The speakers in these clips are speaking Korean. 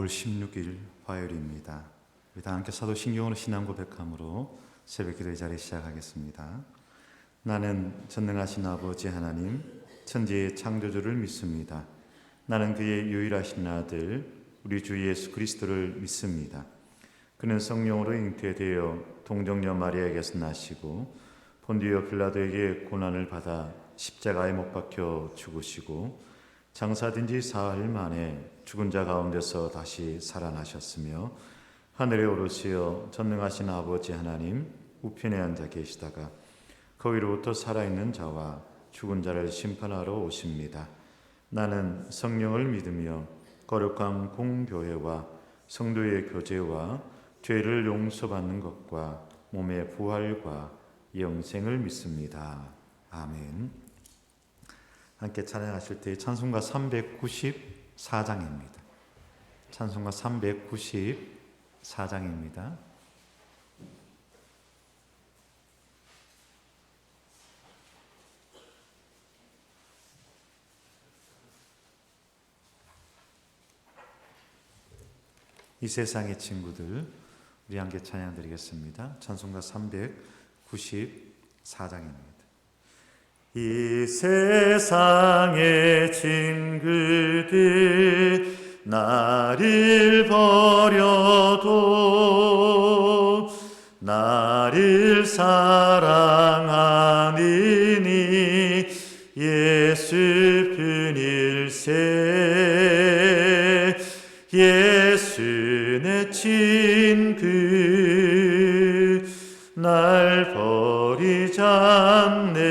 5월 16일 화요일입니다. 우리 다 함께 사도신경으로 신앙 고백함으로 새벽 기도의 자리 시작하겠습니다. 나는 전능하신 아버지 하나님, 천지의 창조주를 믿습니다. 나는 그의 유일하신 아들, 우리 주 예수 그리스도를 믿습니다. 그는 성령으로 잉태되어 동정녀 마리아에게서 나시고 본디오 빌라도에게 고난을 받아 십자가에 못 박혀 죽으시고 장사된 지 사흘 만에 죽은 자 가운데서 다시 살아나셨으며 하늘에 오르시어 전능하신 아버지 하나님 우편에 앉아 계시다가 거기로부터 살아있는 자와 죽은 자를 심판하러 오십니다. 나는 성령을 믿으며 거룩한 공교회와 성도의 교제와 죄를 용서받는 것과 몸의 부활과 영생을 믿습니다. 아멘. 함께 찬양하실 때 찬송가 394장입니다. 찬송가 394장입니다. 이 세상의 친구들, 우리 함께 찬양 드리겠습니다. 찬송가 394장입니다. 이 세상의 친구들 나를 버려도 나를 사랑하느니 예수뿐일세. 예수 내 친구 날 버리지 않네.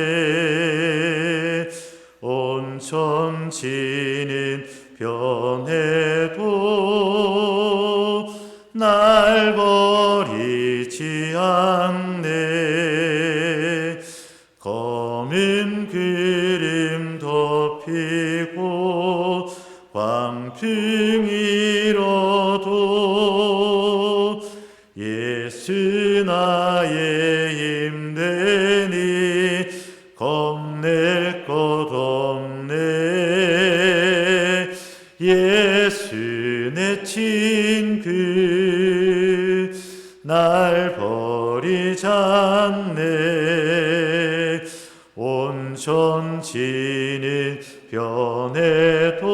온 천지는 변해도 날 버리지 않네. 검은 구름 덮이고 광풍이 일어도 예수 나의 힘되니 겁낼 것 없네. 예수 내 친구 날 버리지 않네. 온 천지는 변해도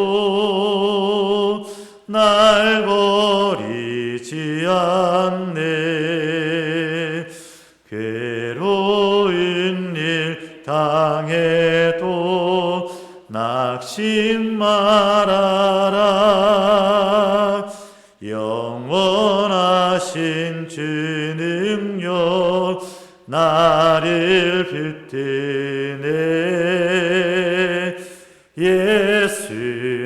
날 버리지 않네. 괴로운 일 당해도 낙심 말아라. 영원하신 주 능력 나를 붙드네. 예수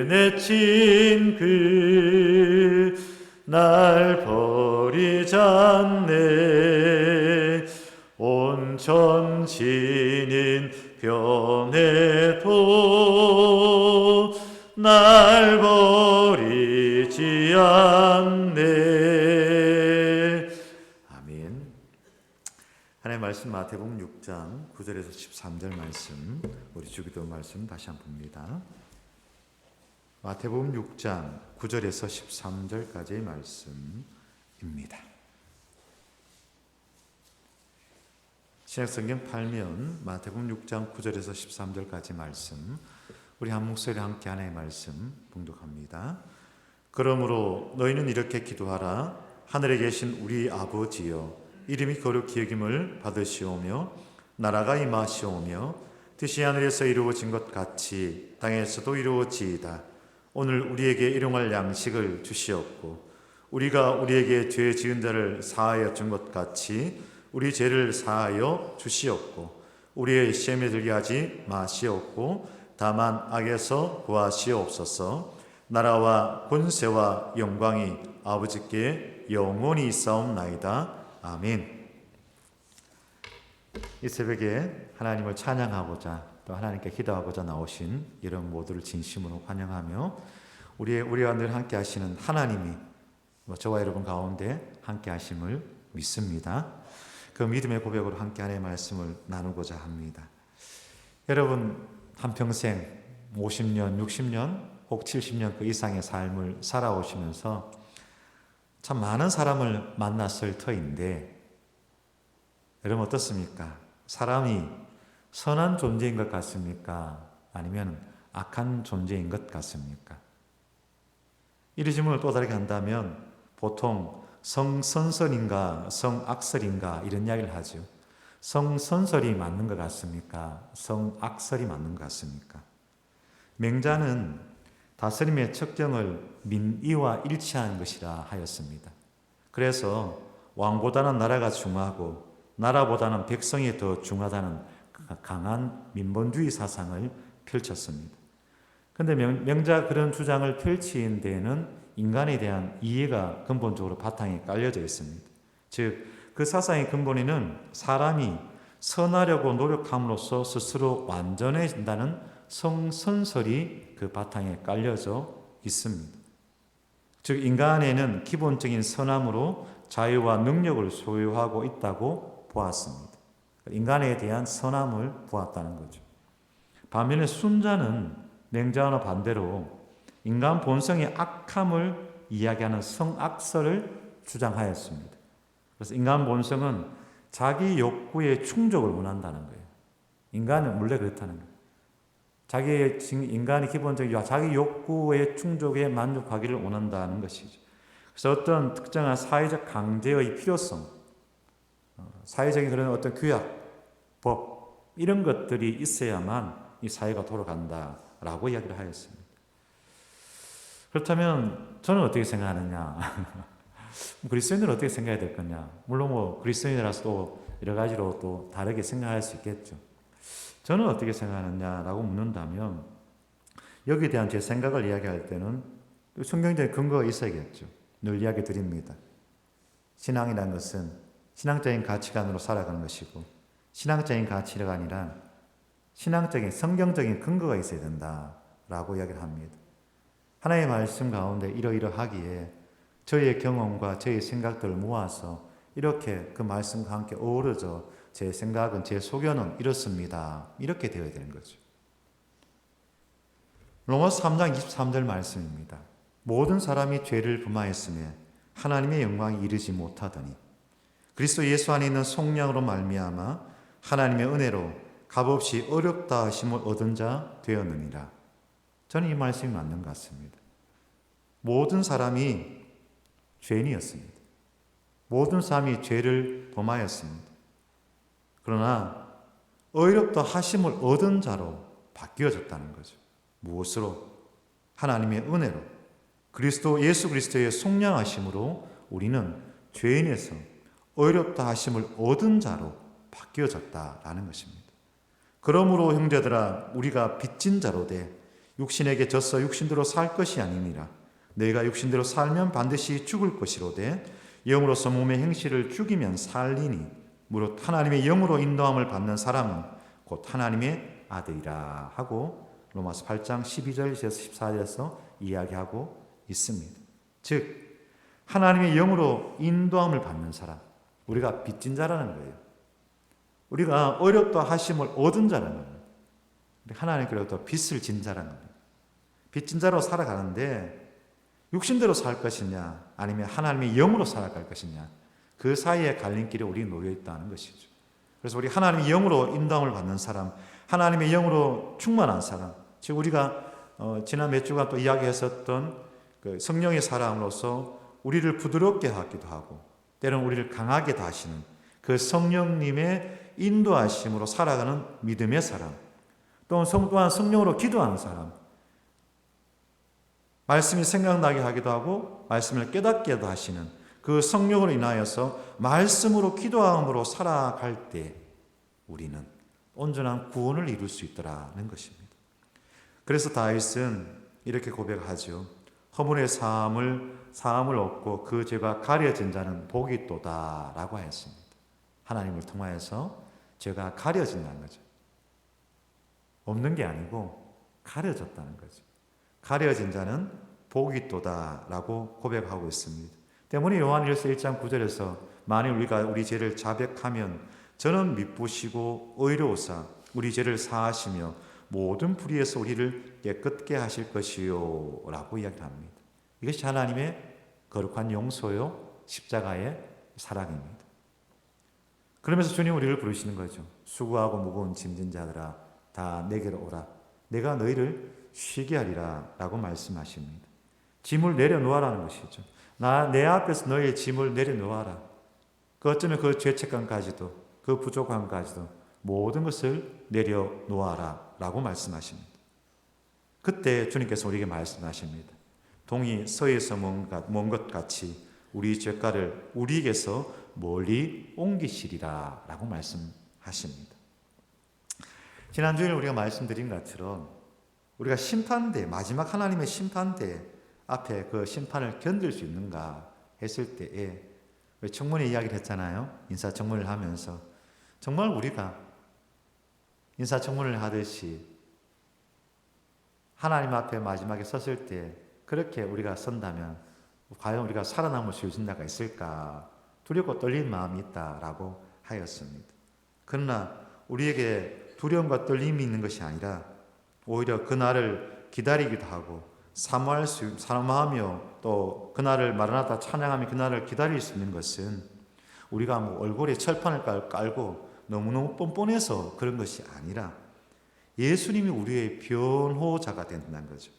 내 친구 날 버리지 않네. 온 천지는 변해도 날 버리지 않네. 아멘. 하나님의 말씀 마태복음 6장 9절에서 13절 말씀, 우리 주기도 말씀 다시 한번 봅니다. 마태복음 6장 9절에서 13절까지의 말씀입니다. 신약성경 8면 마태복음 6장 9절에서 13절까지 말씀, 우리 한 목소리로 함께 하나님의 말씀 봉독합니다. 그러므로 너희는 이렇게 기도하라. 하늘에 계신 우리 아버지여, 이름이 거룩히 여김을 받으시오며 나라가 임하시오며 뜻이 하늘에서 이루어진 것 같이 땅에서도 이루어지이다. 오늘 우리에게 일용할 양식을 주시옵고 우리가 우리에게 죄 지은 자를 사하여 준 것 같이 우리 죄를 사하여 주시옵고 우리의 시험에 들게 하지 마시옵고 다만 악에서 구하시옵소서. 나라와 권세와 영광이 아버지께 영원히 있사옵나이다. 아멘. 이 새벽에 하나님을 찬양하고자 또 하나님께 기도하고자 나오신 이런 모두를 진심으로 환영하며 우리와 늘 함께 하시는 하나님이 저와 여러분 가운데 함께 하심을 믿습니다. 그 믿음의 고백으로 함께 하나님의 말씀을 나누고자 합니다. 여러분 한평생 50년, 60년, 혹 70년 그 이상의 삶을 살아오시면서 참 많은 사람을 만났을 터인데 여러분 어떻습니까? 사람이 선한 존재인 것 같습니까? 아니면 악한 존재인 것 같습니까? 이 질문을 또 다르게 한다면 보통 성선설인가 성악설인가 이런 이야기를 하죠. 성선설이 맞는 것 같습니까? 성악설이 맞는 것 같습니까? 맹자는 다스림의 척정을 민의와 일치하는 것이라 하였습니다. 그래서 왕보다는 나라가 중요하고 나라보다는 백성이 더 중요하다는 강한 민본주의 사상을 펼쳤습니다. 그런데 명자 그런 주장을 펼친 데에는 인간에 대한 이해가 근본적으로 바탕에 깔려져 있습니다. 즉, 그 사상의 근본에는 사람이 선하려고 노력함으로써 스스로 완전해진다는 성선설이 그 바탕에 깔려져 있습니다. 즉, 인간에는 기본적인 선함으로 자유와 능력을 소유하고 있다고 보았습니다. 인간에 대한 선함을 보았다는 거죠. 반면에 순자는 맹자와 반대로 인간 본성의 악함을 이야기하는 성악설을 주장하였습니다. 그래서 인간 본성은 자기 욕구의 충족을 원한다는 거예요. 인간은 원래 그렇다는 거예요. 인간이 기본적으로 자기 욕구의 충족에 만족하기를 원한다는 것이죠. 그래서 어떤 특정한 사회적 강제의 필요성, 사회적인 그런 어떤 규약, 법 이런 것들이 있어야만 이 사회가 돌아간다라고 이야기를 하였습니다. 그렇다면 저는 어떻게 생각하느냐? 그리스도인들은 어떻게 생각해야 될 거냐? 물론 그리스도인이라서 또 여러 가지로 또 다르게 생각할 수 있겠죠. 저는 어떻게 생각하느냐라고 묻는다면 여기에 대한 제 생각을 이야기할 때는 성경적인 근거가 있어야겠죠. 늘 이야기 드립니다. 신앙이라는 것은 신앙적인 가치관으로 살아가는 것이고 신앙적인 가치관이란 신앙적인 성경적인 근거가 있어야 된다라고 이야기를 합니다. 하나님의 말씀 가운데 이러이러하기에 저의 경험과 저의 생각들을 모아서 이렇게 그 말씀과 함께 어우러져 제 생각은 제 소견은 이렇습니다. 이렇게 되어야 되는 거죠. 로마서 3장 23절 말씀입니다. 모든 사람이 죄를 범하였으며 하나님의 영광이 이르지 못하더니 그리스도 예수 안에 있는 속량으로 말미암아 하나님의 은혜로 값없이 어렵다 하심을 얻은 자 되었느니라. 저는 이 말씀이 맞는 것 같습니다. 모든 사람이 죄인이었습니다. 모든 사람이 죄를 범하였습니다. 그러나 의롭다 하심을 얻은 자로 바뀌어졌다는 거죠. 무엇으로? 하나님의 은혜로 예수 그리스도의 속량하심으로 우리는 죄인에서 의롭다 하심을 얻은 자로 바뀌어졌다라는 것입니다. 그러므로 형제들아 우리가 빚진 자로 돼 육신에게 져서 육신대로 살 것이 아니니라. 너희가 육신대로 살면 반드시 죽을 것이로되 영으로서 몸의 행실을 죽이면 살리니 무릇 하나님의 영으로 인도함을 받는 사람은 곧 하나님의 아들이라 하고 로마서 8장 12절에서 14절에서 이야기하고 있습니다. 즉 하나님의 영으로 인도함을 받는 사람, 우리가 빚진 자라는 거예요. 우리가 어렵다 하심을 얻은 자라는 거예요. 하나님께로부터 빚을 진 자라는 거예요. 빚진 자로 살아가는데 육신대로 살 것이냐 아니면 하나님의 영으로 살아갈 것이냐 그 사이에 갈림길에 우리 놓여 있다는 것이죠. 그래서 우리 하나님의 영으로 인도함을 받는 사람, 하나님의 영으로 충만한 사람, 즉 우리가 지난 몇 주간 또 이야기했었던 그 성령의 사람으로서 우리를 부드럽게 하기도 하고 때로는 우리를 강하게 하시는 그 성령님의 인도하심으로 살아가는 믿음의 사람, 또한 성령으로 기도하는 사람, 말씀이 생각나게 하기도 하고 말씀을 깨닫게도 하시는 그 성령으로 인하여서 말씀으로 기도함으로 살아갈 때 우리는 온전한 구원을 이룰 수 있더라는 것입니다. 그래서 다윗은 이렇게 고백하죠. 허물의 사함을 얻고 그 죄가 가려진 자는 복이 있도다 라고 하였습니다. 하나님을 통하여서 죄가 가려진다는 거죠. 없는 게 아니고 가려졌다는 거죠. 가려진 자는 복이 있도다 라고 고백하고 있습니다. 때문에 요한일서 1장 9절에서 만일 우리가 우리 죄를 자백하면 저는 미쁘시고 의로우사 우리 죄를 사하시며 모든 불의에서 우리를 깨끗게 하실 것이요 라고 이야기합니다. 이것이 하나님의 거룩한 용서요, 십자가의 사랑입니다. 그러면서 주님 우리를 부르시는 거죠. 수고하고 무거운 짐진 자들아 다 내게로 오라. 내가 너희를 쉬게 하리라 라고 말씀하십니다. 짐을 내려놓으라는 것이죠. 내 앞에서 너희의 짐을 내려놓아라. 어쩌면 그 죄책감까지도 그 부족함까지도 모든 것을 내려놓아라 라고 말씀하십니다. 그때 주님께서 우리에게 말씀하십니다. 동이 서에서 먼 것 같이 우리 죄가를 우리에게서 멀리 옮기시리라 라고 말씀하십니다. 지난주에 우리가 말씀드린 것처럼 우리가 심판대, 마지막 하나님의 심판대 앞에 그 심판을 견딜 수 있는가 했을 때에 청문회 이야기를 했잖아요. 인사청문회를 하면서 정말 우리가 인사청문회를 하듯이 하나님 앞에 마지막에 섰을 때 그렇게 우리가 선다면 과연 우리가 살아남을 수 있는 자가 있을까 두렵고 떨리는 마음이 있다라고 하였습니다. 그러나 우리에게 두려움과 떨림이 있는 것이 아니라 오히려 그날을 기다리기도 하고 사모하며 또 그날을 마라나타 찬양하며 그날을 기다릴 수 있는 것은 우리가 얼굴에 철판을 깔고 너무너무 뻔뻔해서 그런 것이 아니라 예수님이 우리의 변호자가 된다는 거죠.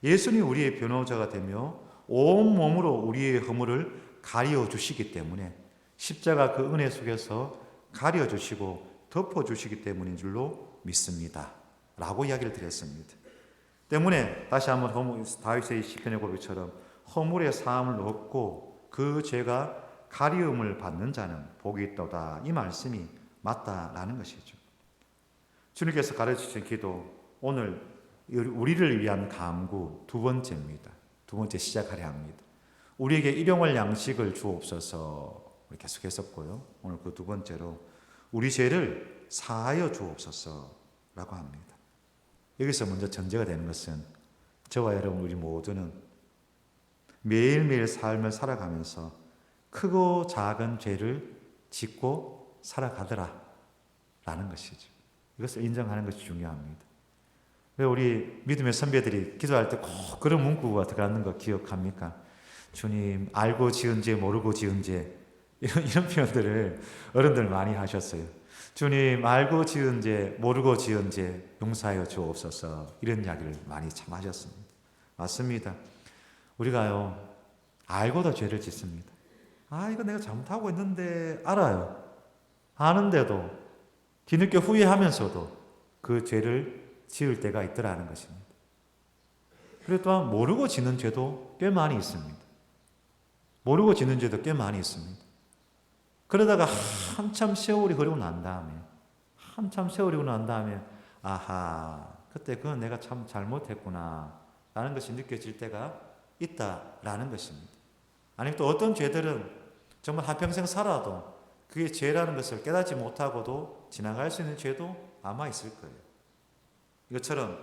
예수님이 우리의 변호자가 되며 온몸으로 우리의 허물을 가려주시기 때문에 십자가 그 은혜 속에서 가려주시고 덮어주시기 때문인 줄로 믿습니다 라고 이야기를 드렸습니다. 때문에 다시 한번 다윗의 시편의 고백처럼 허물의 사함을 얻고 그 죄가 가리움을 받는 자는 복이 있도다, 이 말씀이 맞다라는 것이죠. 주님께서 가르치신 기도, 오늘 우리를 위한 간구 두 번째입니다. 두 번째 시작하려 합니다. 우리에게 일용할 양식을 주옵소서 계속 했었고요. 오늘 그 두 번째로 우리 죄를 사하여 주옵소서라고 합니다. 여기서 먼저 전제가 되는 것은 저와 여러분 우리 모두는 매일매일 삶을 살아가면서 크고 작은 죄를 짓고 살아가더라 라는 것이죠. 이것을 인정하는 것이 중요합니다. 왜 우리 믿음의 선배들이 기도할 때 꼭 그런 문구가 들어가는 거 기억합니까? 주님, 알고 지은 죄, 모르고 지은 죄, 이런 표현들을 어른들 많이 하셨어요. 주님, 알고 지은 죄, 모르고 지은 죄 용서하여 주옵소서, 이런 이야기를 많이 참 하셨습니다. 맞습니다. 우리가요 알고도 죄를 짓습니다. 이거 내가 잘못하고 있는데 알아요. 아는데도 뒤늦게 후회하면서도 그 죄를 지을 때가 있더라는 것입니다. 그리고 또한 모르고 짓는 죄도 꽤 많이 있습니다. 모르고 짓는 죄도 꽤 많이 있습니다. 그러다가 한참 세월이 흐르고 난 다음에 아하, 그때 그건 내가 참 잘못했구나 라는 것이 느껴질 때가 있다라는 것입니다. 아니면 또 어떤 죄들은 정말 한평생 살아도 그게 죄라는 것을 깨닫지 못하고도 지나갈 수 있는 죄도 아마 있을 거예요. 이것처럼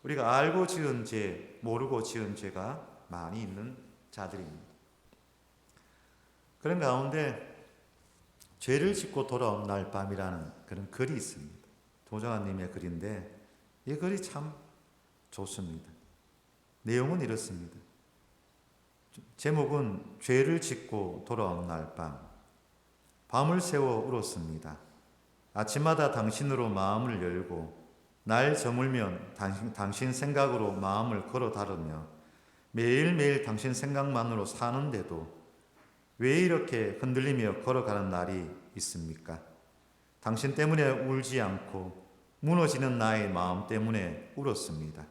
우리가 알고 지은 죄, 모르고 지은 죄가 많이 있는 자들입니다. 그런 가운데 죄를 짓고 돌아온 날 밤이라는 그런 글이 있습니다. 도정환님의 글인데 이 글이 참 좋습니다. 내용은 이렇습니다. 제목은 죄를 짓고 돌아온 날 밤. 밤을 새워 울었습니다. 아침마다 당신으로 마음을 열고 날 저물면 당신 생각으로 마음을 걸어 다루며 매일매일 당신 생각만으로 사는데도 왜 이렇게 흔들리며 걸어가는 날이 있습니까? 당신 때문에 울지 않고 무너지는 나의 마음 때문에 울었습니다.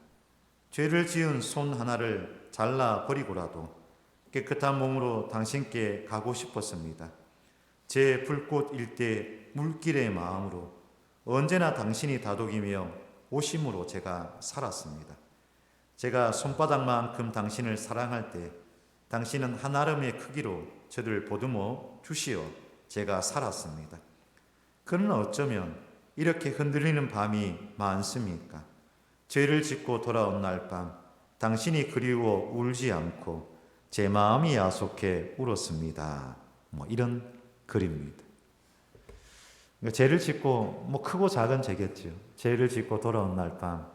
죄를 지은 손 하나를 잘라버리고라도 깨끗한 몸으로 당신께 가고 싶었습니다. 제 불꽃 일대 물길의 마음으로 언제나 당신이 다독이며 오심으로 제가 살았습니다. 제가 손바닥만큼 당신을 사랑할 때 당신은 한아름의 크기로 저를 보듬어 주시어 제가 살았습니다. 그러나 어쩌면 이렇게 흔들리는 밤이 많습니까? 죄를 짓고 돌아온 날 밤 당신이 그리워 울지 않고 제 마음이 야속해 울었습니다. 이런 글입니다. 그러니까 죄를 짓고 크고 작은 죄겠죠. 죄를 짓고 돌아온 날 밤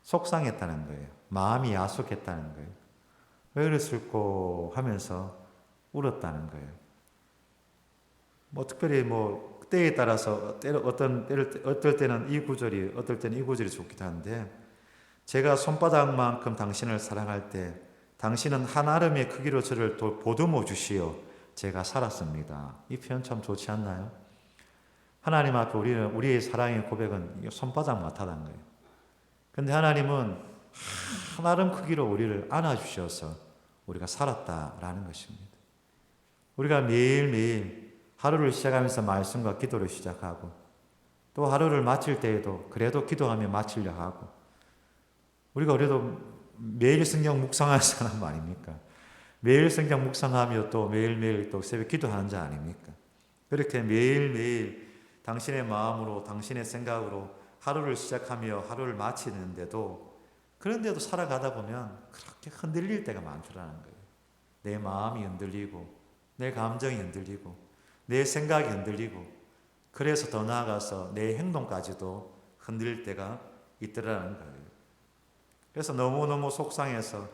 속상했다는 거예요. 마음이 야속했다는 거예요. 왜 그랬을까 하면서 울었다는 거예요. 특별히 때에 따라서 어떨 때는 이 구절이 어떨 때는 이 구절이 좋기도 한데, 제가 손바닥만큼 당신을 사랑할 때 당신은 한 아름의 크기로 저를 보듬어 주시어 제가 살았습니다. 이 표현 참 좋지 않나요? 하나님 앞에 우리의 사랑의 고백은 손바닥만하다는 거예요. 근데 하나님은 한 아름 크기로 우리를 안아주셔서 우리가 살았다라는 것입니다. 우리가 매일매일 하루를 시작하면서 말씀과 기도를 시작하고, 또 하루를 마칠 때에도 그래도 기도하며 마치려 하고, 우리가 그래도 매일 성경 묵상하는 사람 아닙니까? 매일 성경 묵상하며 또 매일매일 또 새벽 기도하는 자 아닙니까? 그렇게 매일매일 당신의 마음으로, 당신의 생각으로 하루를 시작하며 하루를 마치는데도, 그런데도 살아가다 보면 그렇게 흔들릴 때가 많더라는 거예요. 내 마음이 흔들리고, 내 감정이 흔들리고, 내 생각이 흔들리고, 그래서 더 나아가서 내 행동까지도 흔들릴 때가 있더라는 거예요. 그래서 너무너무 속상해서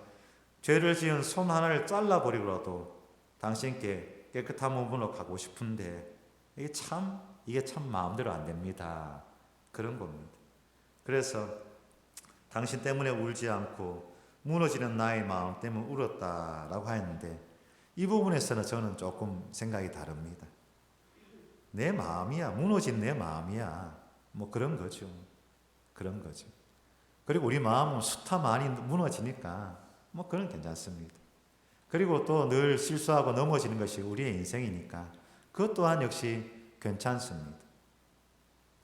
죄를 지은 손 하나를 잘라버리고라도 당신께 깨끗한 몸으로 가고 싶은데, 이게 참 마음대로 안 됩니다. 그런 겁니다. 그래서 당신 때문에 울지 않고 무너지는 나의 마음 때문에 울었다라고 하였는데, 이 부분에서는 저는 조금 생각이 다릅니다. 내 마음이야, 무너진 내 마음이야, 그런 거죠. 그런 거죠. 그리고 우리 마음은 숱하 많이 무너지니까 그건 괜찮습니다. 그리고 또 늘 실수하고 넘어지는 것이 우리의 인생이니까 그것 또한 역시 괜찮습니다.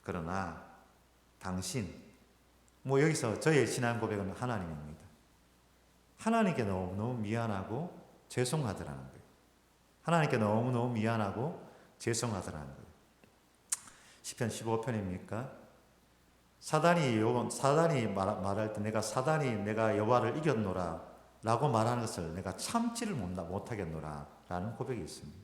그러나 당신, 여기서 저의 신앙 고백은 하나님입니다. 하나님께 너무너무 미안하고 죄송하더라는 거예요. 하나님께 너무너무 미안하고 죄송하더라는 거예요. 시편 15편입니까? 사단이 말할 때 내가 여호와를 이겼노라 라고 말하는 것을 내가 참지를 못하겠노라 라는 고백이 있습니다.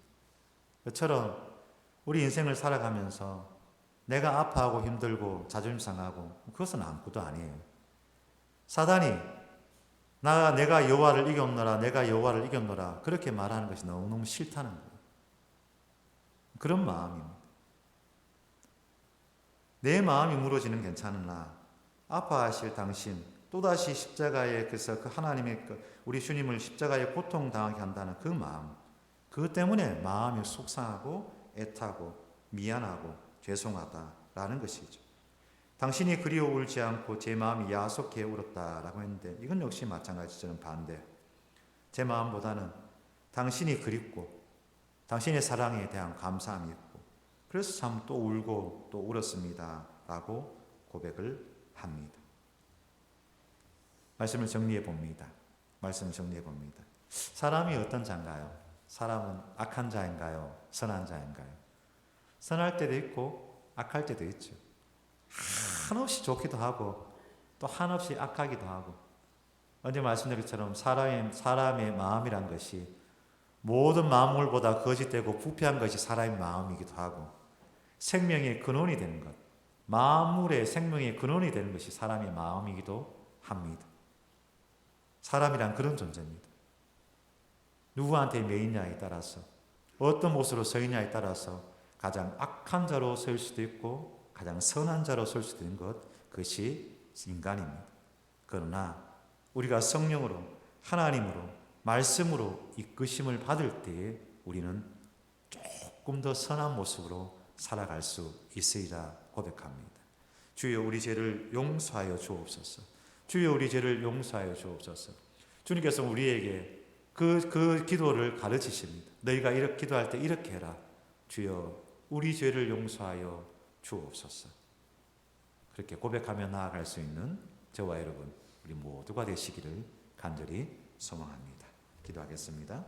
그처럼 우리 인생을 살아가면서 내가 아파하고 힘들고 자존심 상하고, 그것은 아무것도 아니에요. 사단이 내가 여호와를 이겼노라, 내가 여호와를 이겼노라 그렇게 말하는 것이 너무너무 싫다는 거예요. 그런 마음입니다. 내 마음이 무너지는 괜찮으나 아파하실 당신, 또다시 십자가에, 그래서 그 하나님의 우리 주님을 십자가에 고통당하게 한다는 그 마음, 그것 때문에 마음이 속상하고 애타고 미안하고 죄송하다라는 것이죠. 당신이 그리워 울지 않고 제 마음이 야속해 울었다라고 했는데, 이건 역시 마찬가지. 저는 반대. 제 마음보다는 당신이 그립고 당신의 사랑에 대한 감사함이 있고, 그래서 참 또 울고 또 울었습니다 라고 고백을 합니다. 말씀을 정리해 봅니다. 사람이 어떤 자인가요? 사람은 악한 자인가요? 선한 자인가요? 선할 때도 있고 악할 때도 있죠. 한없이 좋기도 하고 또 한없이 악하기도 하고, 언제 말씀드린 것처럼 사람의 마음이란 것이 모든 만물보다 거짓되고 부패한 것이 사람의 마음이기도 하고, 생명의 근원이 되는 것, 만물의 생명의 근원이 되는 것이 사람의 마음이기도 합니다. 사람이란 그런 존재입니다. 누구한테 매이냐에 따라서, 어떤 모습으로 서 있냐에 따라서 가장 악한 자로 설 수도 있고 가장 선한 자로 설 수도 있는 것, 그것이 인간입니다. 그러나 우리가 성령으로, 하나님으로, 말씀으로 이끄심을 받을 때에 우리는 조금 더 선한 모습으로 살아갈 수 있으리라 고백합니다. 주여 우리 죄를 용서하여 주옵소서. 주여 우리 죄를 용서하여 주옵소서. 주님께서 우리에게 그 기도를 가르치십니다. 너희가 이렇게 기도할 때 이렇게 해라. 주여 우리 죄를 용서하여 주옵소서. 그렇게 고백하며 나아갈 수 있는 저와 여러분, 우리 모두가 되시기를 간절히 소망합니다. 기도하겠습니다.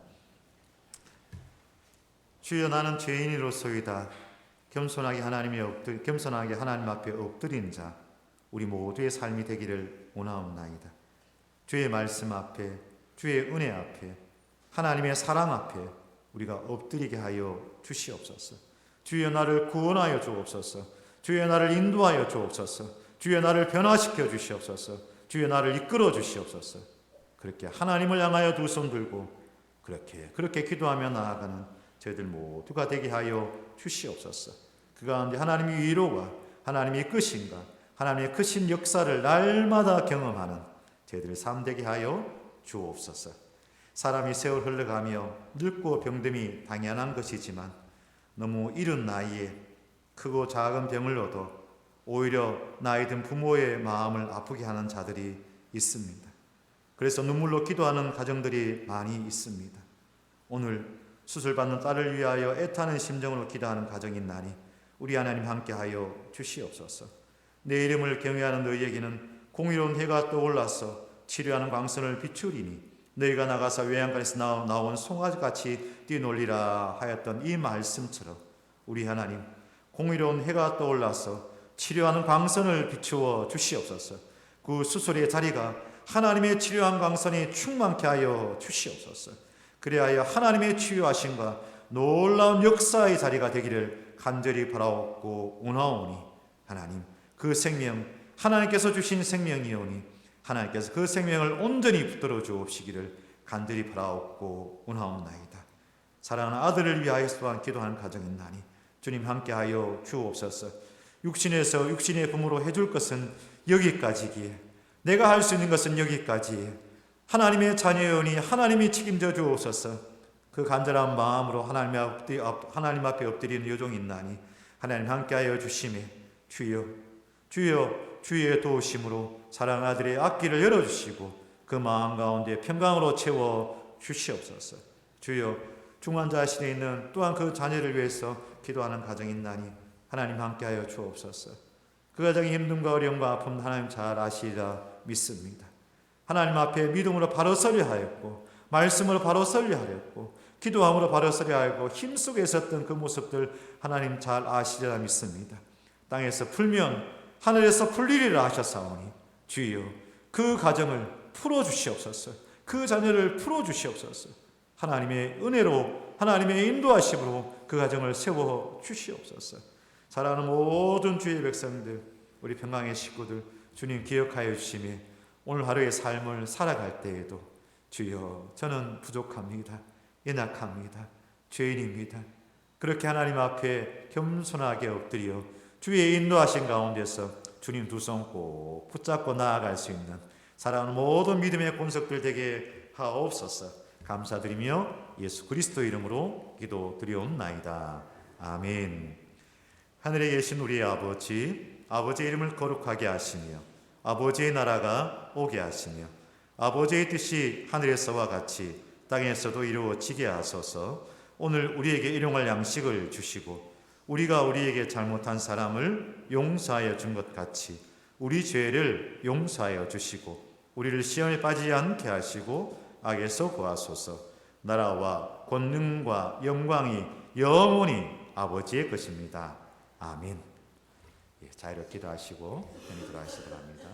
주여 나는 죄인으로서이다. 겸손하게 하나님 앞에 엎드린 자, 우리 모두의 삶이 되기를 원하옵나이다. 주의 말씀 앞에, 주의 은혜 앞에, 하나님의 사랑 앞에 우리가 엎드리게 하여 주시옵소서. 주여 나를 구원하여 주옵소서. 주여 나를 인도하여 주옵소서. 주여 나를 변화시켜 주시옵소서. 주여 나를 이끌어 주시옵소서. 그렇게 하나님을 향하여 두 손 들고 그렇게 기도하며 나아가는 저희들 모두가 되게 하여 주시옵소서. 그 가운데 하나님의 위로가, 하나님의 끝인가, 하나님의 크신 역사를 날마다 경험하는 저희들 삶 되게 하여 주옵소서. 사람이 세월 흘러가며 늙고 병듦이 당연한 것이지만 너무 이른 나이에 크고 작은 병을 얻어 오히려 나이 든 부모의 마음을 아프게 하는 자들이 있습니다. 그래서 눈물로 기도하는 가정들이 많이 있습니다. 오늘 수술받는 딸을 위하여 애타는 심정으로 기도하는 가정이 있나니 우리 하나님 함께하여 주시옵소서. 내 이름을 경외하는 너희에게는 공의로운 해가 떠올라서 치료하는 광선을 비추리니 너희가 나가서 외양간에서 나온 송아지같이 뛰놀리라 하였던 이 말씀처럼 우리 하나님 공의로운 해가 떠올라서 치료하는 광선을 비추어 주시옵소서. 그 수술의 자리가 하나님의 치료한 광선이 충만케 하여 주시옵소서. 그리하여 하나님의 치유하심과 놀라운 역사의 자리가 되기를 간절히 바라옵고 원하오니 하나님 그 생명 하나님께서 주신 생명이오니 하나님께서 그 생명을 온전히 붙들어 주옵시기를 간절히 바라옵고 원하옵나이다. 사랑하는 아들을 위하여 또한 기도하는 가정이나니 주님 함께하여 주옵소서. 육신에서 육신의 부모로 해줄 것은 여기까지기에 내가 할 수 있는 것은 여기까지에 하나님의 자녀여오니 하나님이 책임져 주옵소서. 그 간절한 마음으로 하나님 앞에 엎드리는 여종이 있나니 하나님 함께하여 주시매 주여 주의 도우심으로 사랑하는 아들의 앞길을 열어주시고 그 마음 가운데 평강으로 채워 주시옵소서. 주여 중환자실에 있는 또한 그 자녀를 위해서 기도하는 가정이 있나니 하나님 함께하여 주옵소서. 그 가정의 힘듦과 어려움과 아픔 하나님 잘 아시리라 믿습니다. 하나님 앞에 믿음으로 바로 서려 하였고 말씀으로 바로 서려 하였고 기도함으로 바로 서려 하였고 힘속에 있었던 그 모습들 하나님 잘 아시리라 믿습니다. 땅에서 풀면 하늘에서 풀리리라 하셨사오니 주여 그 가정을 풀어주시옵소서. 그 자녀를 풀어주시옵소서. 하나님의 은혜로 하나님의 인도하심으로 그 가정을 세워주시옵소서. 사랑하는 모든 주의 백성들 우리 평강의 식구들 주님 기억하여 주시며 오늘 하루의 삶을 살아갈 때에도 주여 저는 부족합니다. 연약합니다. 죄인입니다. 그렇게 하나님 앞에 겸손하게 엎드려 주의 인도하신 가운데서 주님 두 손 꼭 붙잡고 나아갈 수 있는 사랑하는 모든 믿음의 본석들 되게 하옵소서. 감사드리며 예수 그리스도 이름으로 기도드리옵나이다. 아멘. 하늘에 계신 우리 아버지, 아버지의 이름을 거룩하게 하시며 아버지의 나라가 오게 하시며 아버지의 뜻이 하늘에서와 같이 땅에서도 이루어지게 하소서. 오늘 우리에게 일용할 양식을 주시고 우리가 우리에게 잘못한 사람을 용서하여 준 것 같이 우리 죄를 용서하여 주시고 우리를 시험에 빠지지 않게 하시고 악에서 구하소서. 나라와 권능과 영광이 영원히 아버지의 것입니다. 아멘. 자, 이렇게 기도하시고 편히 들어가시기 바랍니다.